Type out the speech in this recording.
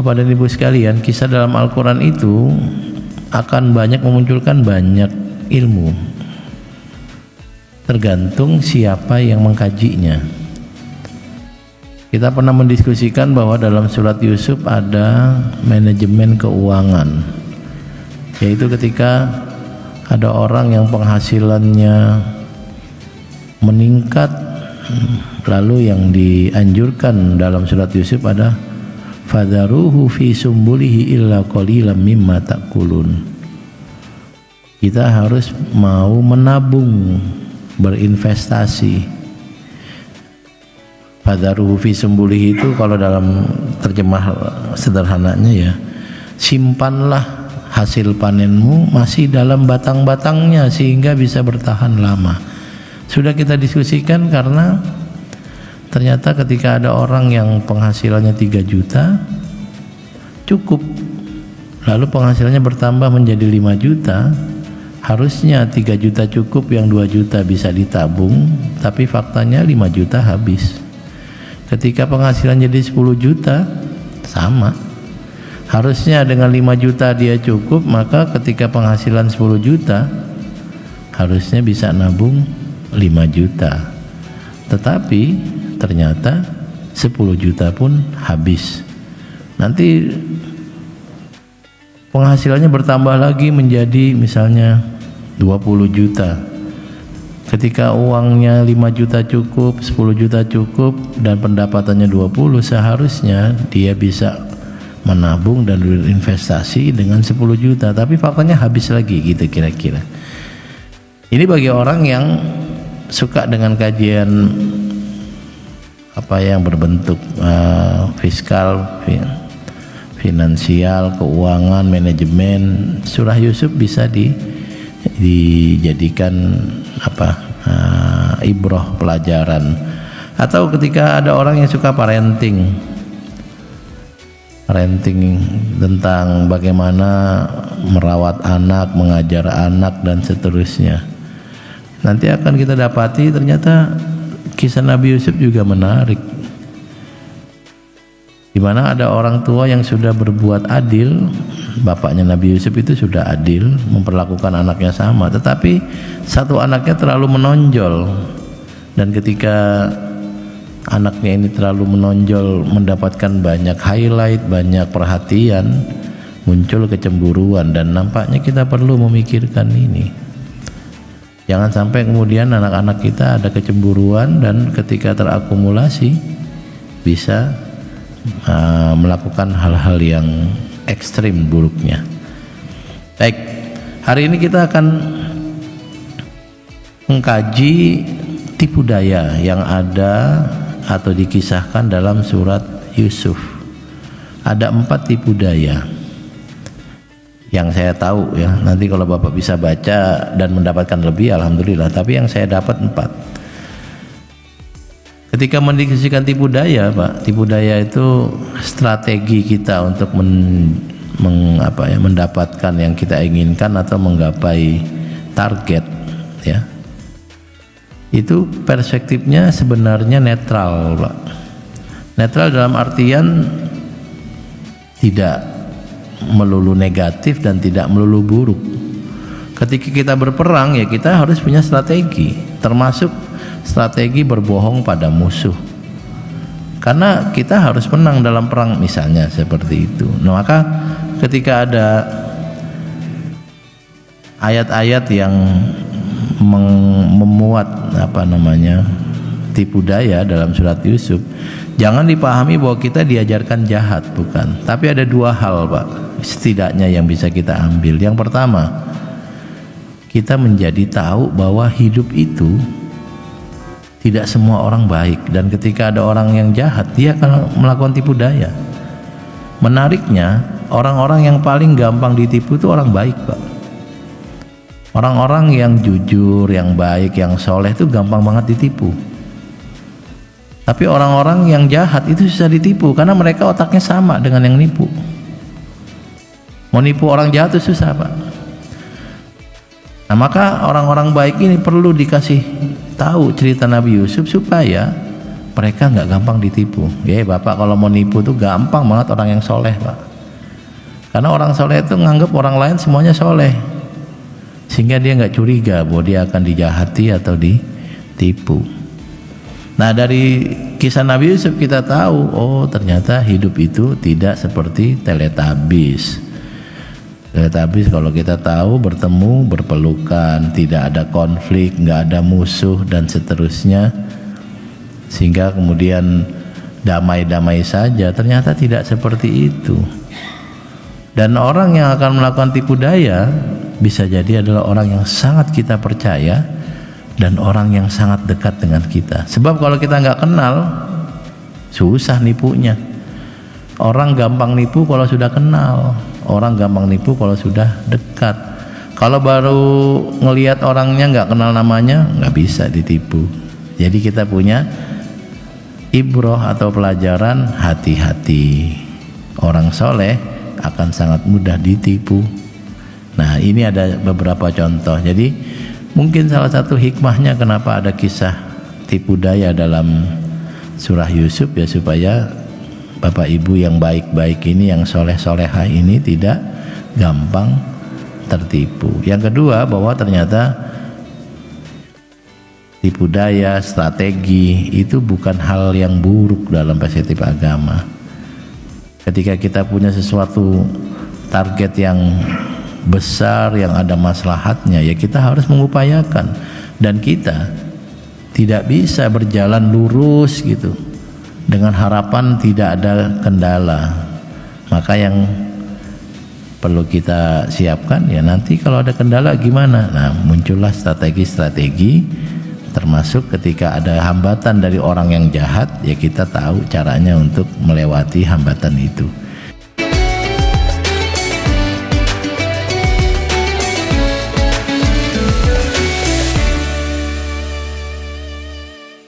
Bapak dan Ibu sekalian, kisah dalam Al-Quran itu akan banyak memunculkan banyak ilmu, tergantung siapa yang mengkajinya. Kita pernah mendiskusikan bahwa dalam surat Yusuf ada manajemen keuangan, yaitu ketika ada orang yang penghasilannya meningkat, lalu yang dianjurkan dalam surat Yusuf ada fadharuhu fi sumbulihi illa qalilan mimma ta'kulun. Kita harus mau menabung, berinvestasi. Fadharuhu fi sumbulihi itu kalau dalam terjemah sederhananya ya, simpanlah hasil panenmu masih dalam batang-batangnya sehingga bisa bertahan lama. Sudah kita diskusikan karena ternyata ketika ada orang yang penghasilannya 3 juta cukup, lalu penghasilannya bertambah menjadi 5 juta, harusnya 3 juta cukup, yang 2 juta bisa ditabung, tapi faktanya 5 juta habis. Ketika penghasilan jadi 10 juta sama, harusnya dengan 5 juta dia cukup, maka ketika penghasilan 10 juta harusnya bisa nabung 5 juta, tetapi ternyata 10 juta pun habis. Nanti penghasilannya bertambah lagi menjadi misalnya 20 juta. Ketika uangnya 5 juta cukup, 10 juta cukup, dan pendapatannya 20, seharusnya dia bisa menabung dan berinvestasi dengan 10 juta, tapi faktanya habis lagi gitu kira-kira. Ini bagi orang yang suka dengan kajian apa yang berbentuk fiskal, finansial, keuangan, manajemen, surah Yusuf bisa dijadikan ibrah, pelajaran. Atau ketika ada orang yang suka parenting tentang bagaimana merawat anak, mengajar anak, dan seterusnya, nanti akan kita dapati ternyata kisah Nabi Yusuf juga menarik, di mana ada orang tua yang sudah berbuat adil. Bapaknya Nabi Yusuf itu sudah adil, memperlakukan anaknya sama, tetapi satu anaknya terlalu menonjol, dan ketika anaknya ini terlalu menonjol, mendapatkan banyak highlight, banyak perhatian, muncul kecemburuan. Dan nampaknya kita perlu memikirkan ini, jangan sampai kemudian anak-anak kita ada kecemburuan, dan ketika terakumulasi bisa melakukan hal-hal yang ekstrim buruknya. Baik, hari ini kita akan mengkaji tipu daya yang ada atau dikisahkan dalam surat Yusuf. Ada 4 tipu daya yang saya tahu ya. Nanti kalau Bapak bisa baca dan mendapatkan lebih, alhamdulillah, tapi yang saya dapat 4. Ketika mendiskusikan tipu daya, Pak, tipu daya itu strategi kita untuk mendapatkan yang kita inginkan atau menggapai target, ya. Itu perspektifnya sebenarnya netral, Pak. Netral dalam artian tidak melulu negatif dan tidak melulu buruk. Ketika kita berperang, ya kita harus punya strategi, termasuk strategi berbohong pada musuh, karena kita harus menang dalam perang misalnya seperti itu. Nah, maka ketika ada ayat-ayat yang memuat tipu daya dalam surat Yusuf, jangan dipahami bahwa kita diajarkan jahat, bukan. Tapi ada 2 hal, Pak, setidaknya yang bisa kita ambil. Yang pertama, kita menjadi tahu bahwa hidup itu tidak semua orang baik, dan ketika ada orang yang jahat, dia akan melakukan tipu daya. Menariknya, orang-orang yang paling gampang ditipu itu orang baik, Pak. Orang-orang yang jujur, yang baik, yang soleh itu gampang banget ditipu. Tapi orang-orang yang jahat itu susah ditipu, karena mereka otaknya sama dengan yang nipu. Mau nipu orang jahat itu susah, Pak. Nah, maka orang-orang baik ini perlu dikasih tahu cerita Nabi Yusuf supaya mereka nggak gampang ditipu. Ya Bapak kalau mau nipu tuh gampang banget orang yang soleh Pak. Karena orang soleh itu nganggap orang lain semuanya soleh, sehingga dia nggak curiga bahwa dia akan dijahati atau ditipu. Nah dari kisah Nabi Yusuf kita tahu, oh ternyata hidup itu tidak seperti Teletubbies. Teletubbies kalau kita tahu bertemu, berpelukan, tidak ada konflik, nggak ada musuh dan seterusnya, sehingga kemudian damai-damai saja. Ternyata tidak seperti itu. Dan orang yang akan melakukan tipu daya bisa jadi adalah orang yang sangat kita percaya dan orang yang sangat dekat dengan kita. Sebab kalau kita nggak kenal, susah nipunya. Orang gampang nipu kalau sudah kenal, orang gampang nipu kalau sudah dekat. Kalau baru ngelihat orangnya nggak kenal namanya, nggak bisa ditipu. Jadi kita punya ibroh atau pelajaran, hati-hati. Orang soleh akan sangat mudah ditipu. Nah ini ada beberapa contoh. Jadi mungkin salah satu hikmahnya kenapa ada kisah tipu daya dalam surah Yusuf ya, supaya Bapak Ibu yang baik-baik ini, yang soleh-solehah ini tidak gampang tertipu. Yang kedua, bahwa ternyata tipu daya, strategi itu bukan hal yang buruk dalam perspektif agama. Ketika kita punya sesuatu target yang besar, yang ada maslahatnya, ya kita harus mengupayakan. Dan kita tidak bisa berjalan lurus gitu dengan harapan tidak ada kendala. Maka yang perlu kita siapkan ya, nanti kalau ada kendala gimana? Nah muncullah strategi-strategi, termasuk ketika ada hambatan dari orang yang jahat, ya kita tahu caranya untuk melewati hambatan itu.